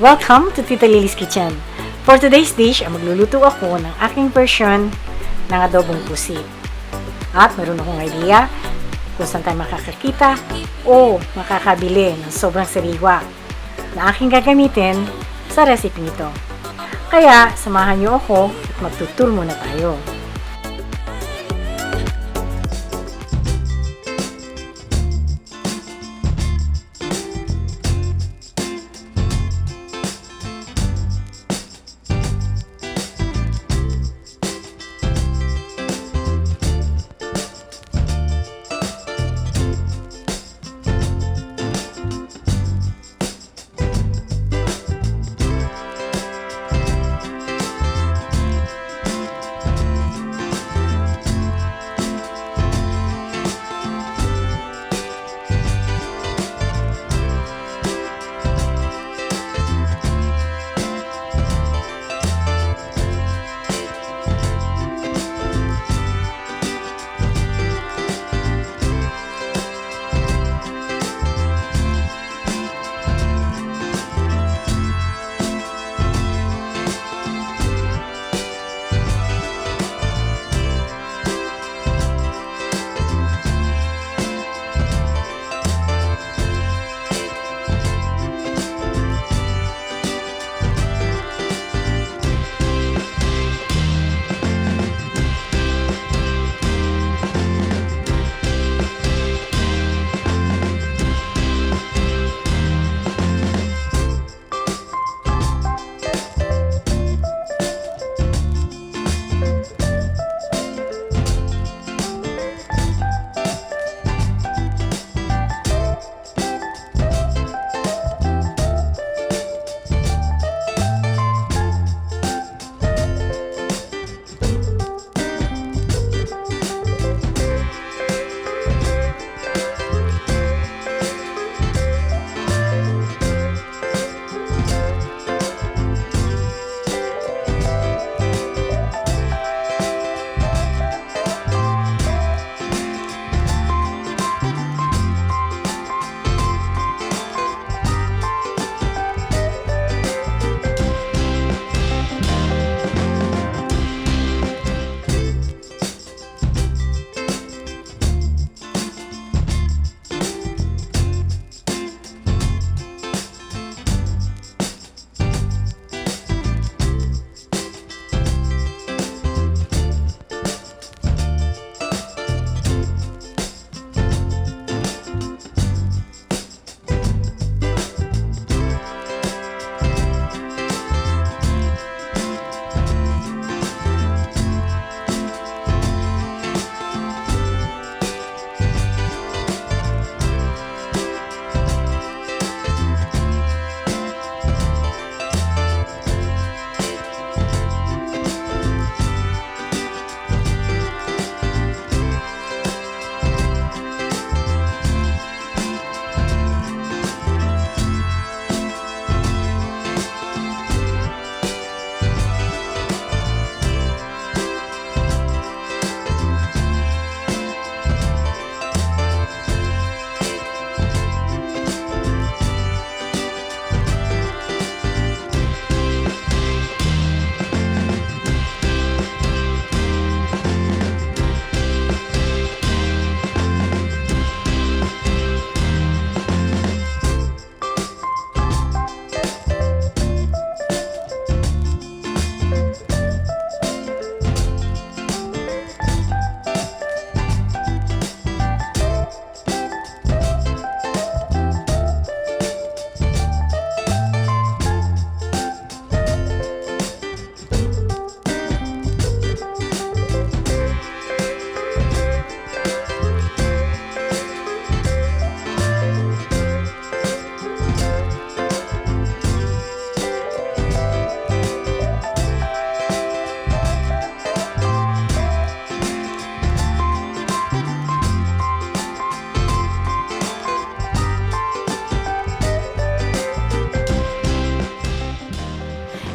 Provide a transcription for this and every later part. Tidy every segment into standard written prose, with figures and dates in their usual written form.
Welcome to Tita Lily's Kitchen. For today's dish, magluluto ako ng aking version ng adobong pusit. At meron akong idea kung saan tayo makakakita o makakabili ng sobrang sariwa na aking gagamitin sa recipe nito. Kaya, samahan niyo ako at magtutur muna tayo.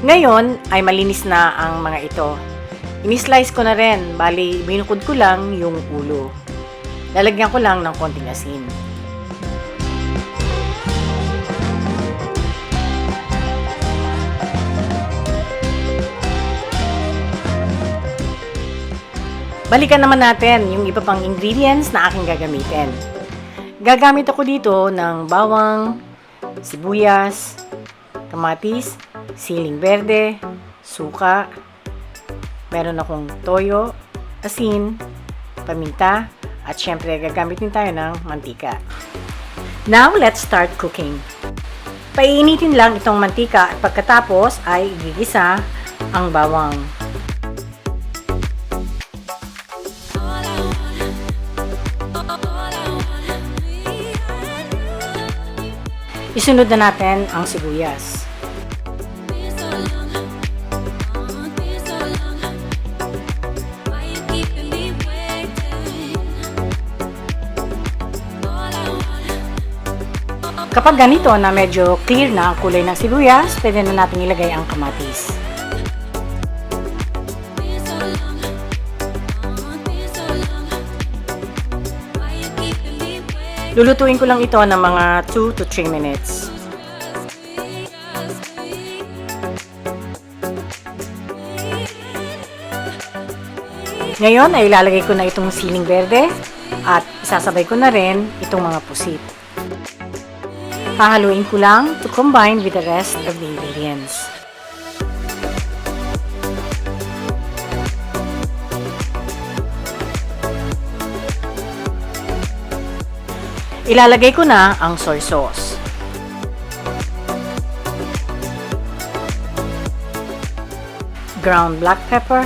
Ngayon ay malinis na ang mga ito. Ini-slice ko na rin, bali binukod ko lang yung ulo. Lalagyan ko lang ng konting asin. Balikan naman natin yung iba pang ingredients na aking gagamitin. Gagamit ako dito ng bawang, sibuyas, kamatis, siling berde, suka, meron akong toyo, asin, paminta, at syempre gagamit din tayo ng mantika. Now, let's start cooking. Paiinitin lang itong mantika at pagkatapos ay igigisa ang bawang. Isunod na natin ang sibuyas. Kapag ganito na medyo clear na ang kulay ng sibuyas, pwede na natin ilagay ang kamatis. Lulutuin ko lang ito ng mga 2 to 3 minutes. Ngayon ay ilalagay ko na itong siling berde at isasabay ko na rin itong mga pusit. Hahaluin ko lang to combine with the rest of the ingredients. Ilalagay ko na ang soy sauce. Ground black pepper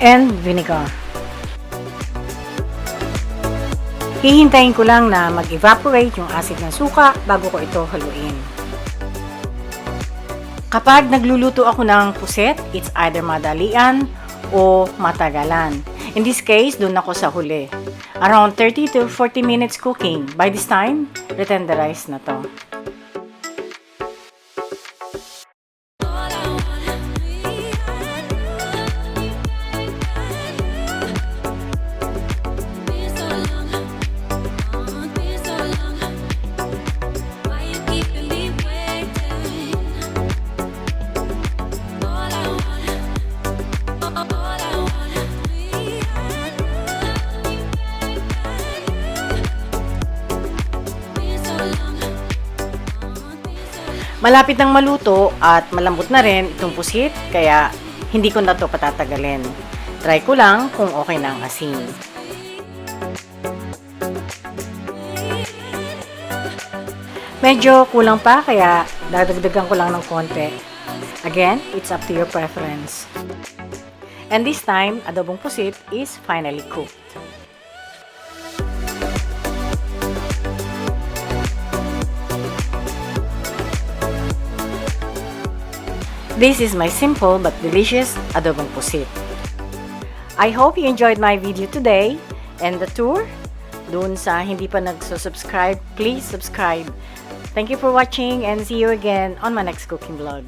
and vinegar. Hihintayin ko lang na mag-evaporate yung acid ng suka bago ko ito haluin. Kapag nagluluto ako ng puset, it's either madalian o matagalan. In this case, doon ako sa huli. Around 30 to 40 minutes cooking. By this time, retenderize na to. Malapit nang maluto at malambot na rin itong pusit, kaya hindi ko na ito patatagalin. Try ko lang kung okay na ang asin. Medyo kulang pa, kaya dadagdagan ko lang ng konti. Again, it's up to your preference. And this time, adobong pusit is finally cooked. This is my simple but delicious adobong pusit. I hope you enjoyed my video today and the tour. Doon sa hindi pa nagsusubscribe, please subscribe. Thank you for watching and see you again on my next cooking vlog.